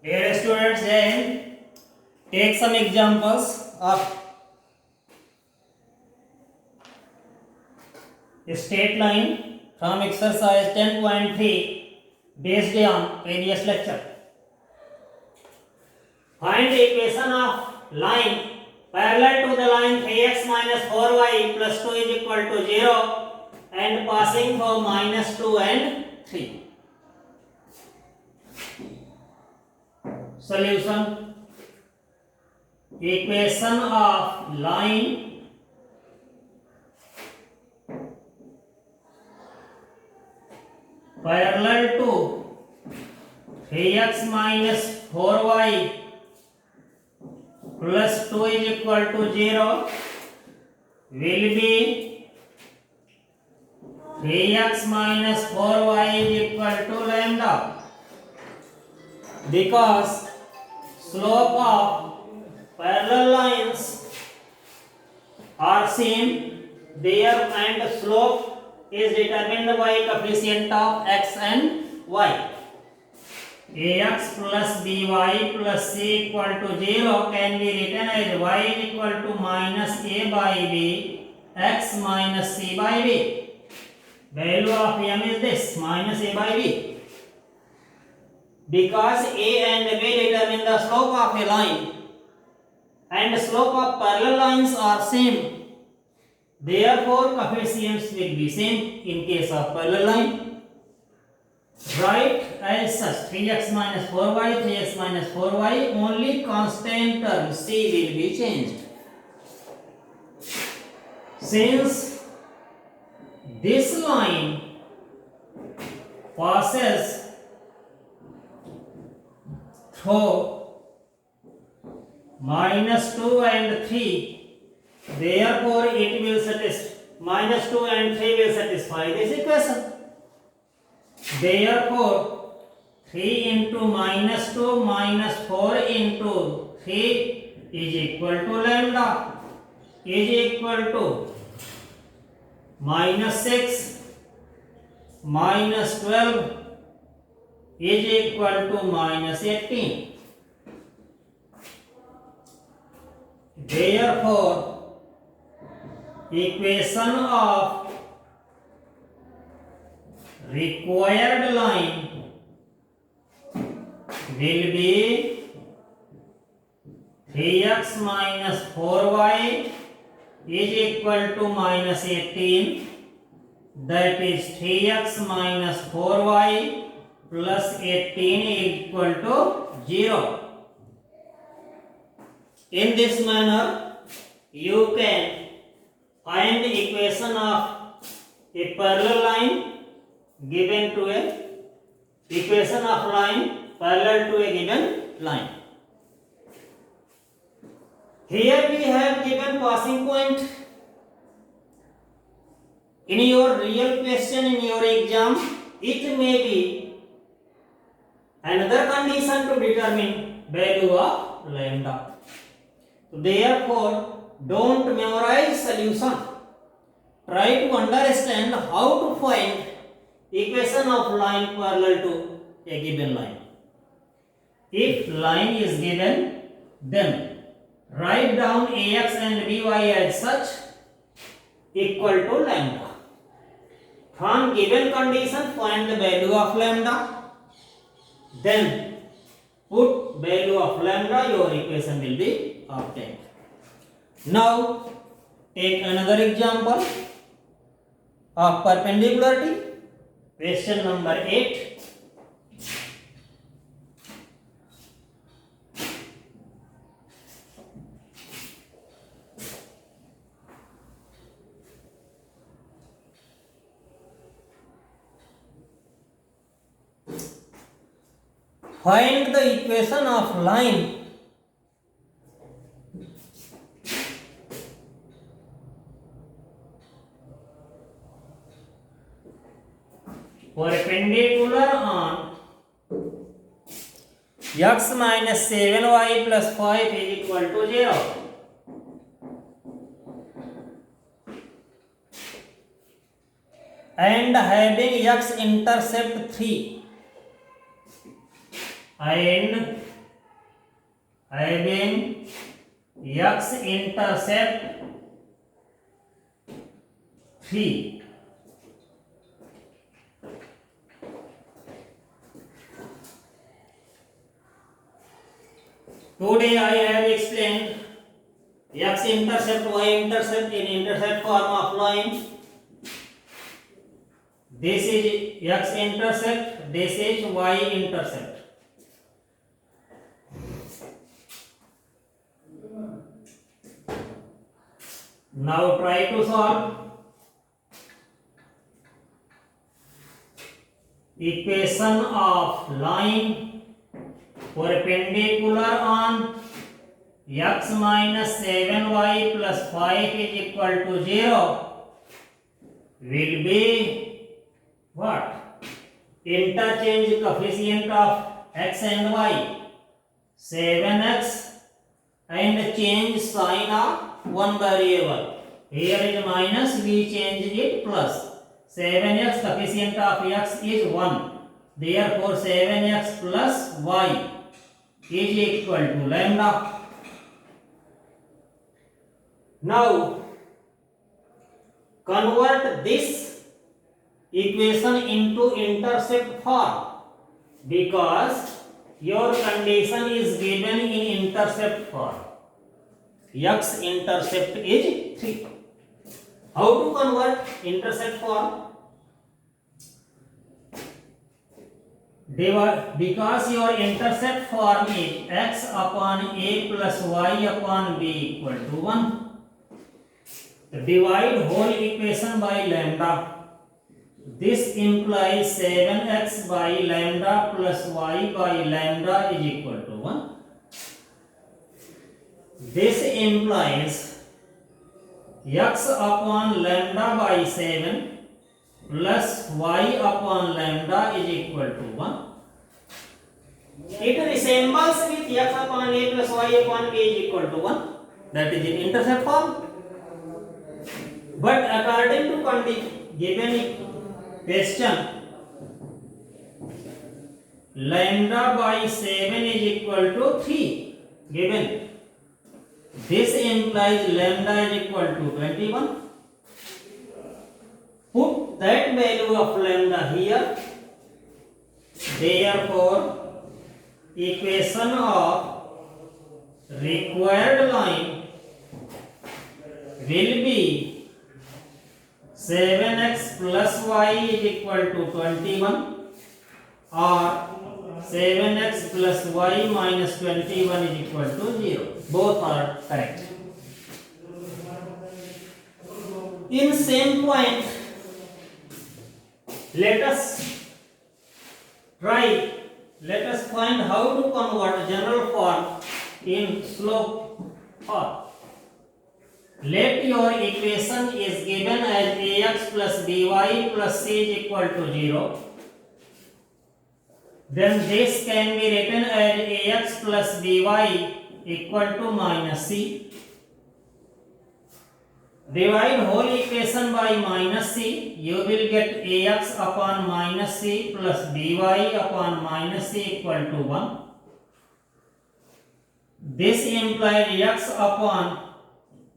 Dear students, then take some examples of a straight line from exercise 10.3 based on previous lecture. Find the equation of line parallel to the line 3x minus 4y plus 2 is equal to 0 and passing from minus 2 and 3. Solution: equation of line parallel to 3x minus 4y plus 2 is equal to 0 will be 3x minus 4y is equal to lambda, because slope of parallel lines are same there and slope is determined by coefficient of x and y. Ax plus by plus c equal to 0 can be written as y is equal to minus a by b x minus c by b. Value of m is this, minus a by b. Because a and b determine the slope of a line and slope of parallel lines are same, therefore coefficients will be same in case of parallel line. Write as such: 3x minus 4y, 3x minus 4y, only constant term c will be changed. Since this line passes through minus 2 and 3, therefore it will satisfy, minus 2 and 3 will satisfy this equation. Therefore 3 into minus 2 minus 4 into 3 is equal to lambda is equal to minus 6 minus 12 is equal to minus 18. Therefore equation of required line will be 3x minus 4y is equal to minus 18, that is 3x minus 4y plus 18 is equal to 0. In this manner you can find the equation of a parallel line given to a equation of line parallel to a given line. Here we have given passing point. In your real question in your exam, it may be another condition to determine value of lambda. Therefore, don't memorize solution. Try to understand how to find equation of line parallel to a given line. If line is given, then write down ax and by as such equal to lambda. From given condition, find the value of lambda. Then put value of lambda, your equation will be obtained. Now take another example of perpendicularity. Question number 8. Find the equation of line perpendicular on x minus 7y plus 5 is equal to 0. And having x intercept 3 and having x intercept 3. Today I have explained x intercept, y intercept in intercept form of line. This is x intercept, this is y intercept. Now try to solve equation of line perpendicular on x minus 7y plus 5 is equal to 0 will be what? Interchange coefficient of x and y 7x and change sign of one variable. Here is minus, we change it plus. 7x coefficient of x is 1. Therefore 7x plus y is equal to lambda. Now convert this equation into intercept form, because your condition is given in intercept form. X intercept is 3. How to convert intercept form? Because your intercept form is x upon a plus y upon b equal to 1. Divide whole equation by lambda. This implies 7x by lambda plus y by lambda is equal to 1. This implies x upon lambda by 7 plus y upon lambda is equal to 1. It resembles with x upon a plus y upon b is equal to 1. That is in intercept form. But according to given question, lambda by 7 is equal to 3 given. This implies lambda is equal to 21. Put that value of lambda here. Therefore, equation of required line will be 7x plus y is equal to 21 or 7x plus y minus 21 is equal to 0. Both are correct. In same point, let us find how to convert general form in slope form. Let your equation is given as ax plus by plus c is equal to 0. Then this can be written as ax plus by equal to minus c. Divide whole equation by minus c, you will get ax upon minus c plus by upon minus c equal to 1. This implies x upon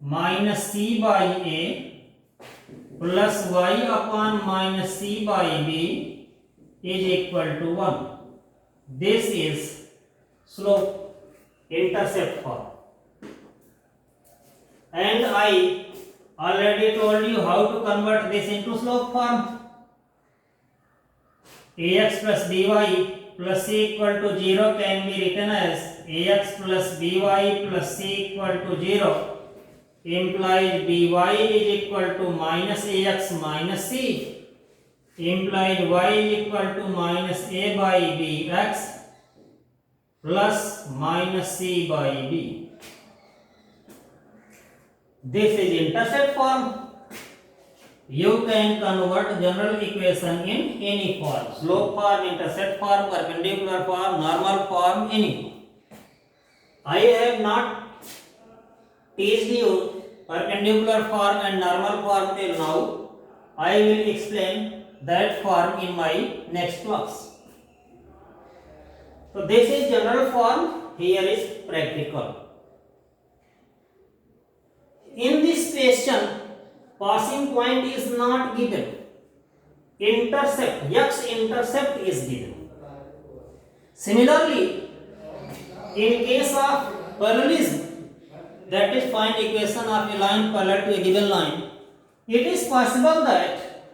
minus c by a plus y upon minus c by b is equal to 1. This is slope intercept form. And I already told you how to convert this into slope form. Ax plus by plus c equal to 0 can be written as ax plus by plus c equal to 0 implies by is equal to minus ax minus c implies y is equal to minus a by bx plus minus c by b. This is intercept form. You can convert general equation in any form. Slope form, intercept form, perpendicular form, normal form, any. I have not teached you perpendicular form and normal form till now. I will explain that form in my next class. So this is general form. here is practical. In this question, passing point is not given. Intercept, x-intercept is given. Similarly, in case of parallelism, that is find equation of a line parallel to a given line, it is possible that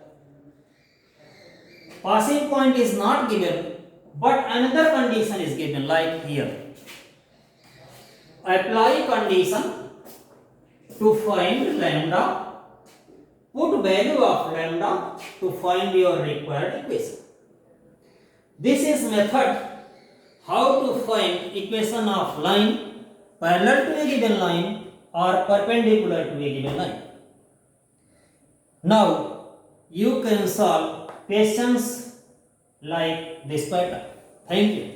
passing point is not given, but another condition is given, like here. Apply condition to find lambda, put value of lambda to find your required equation. This is method how to find equation of line parallel to a given line or perpendicular to a given line. Now you can solve questions like this pattern. Thank you.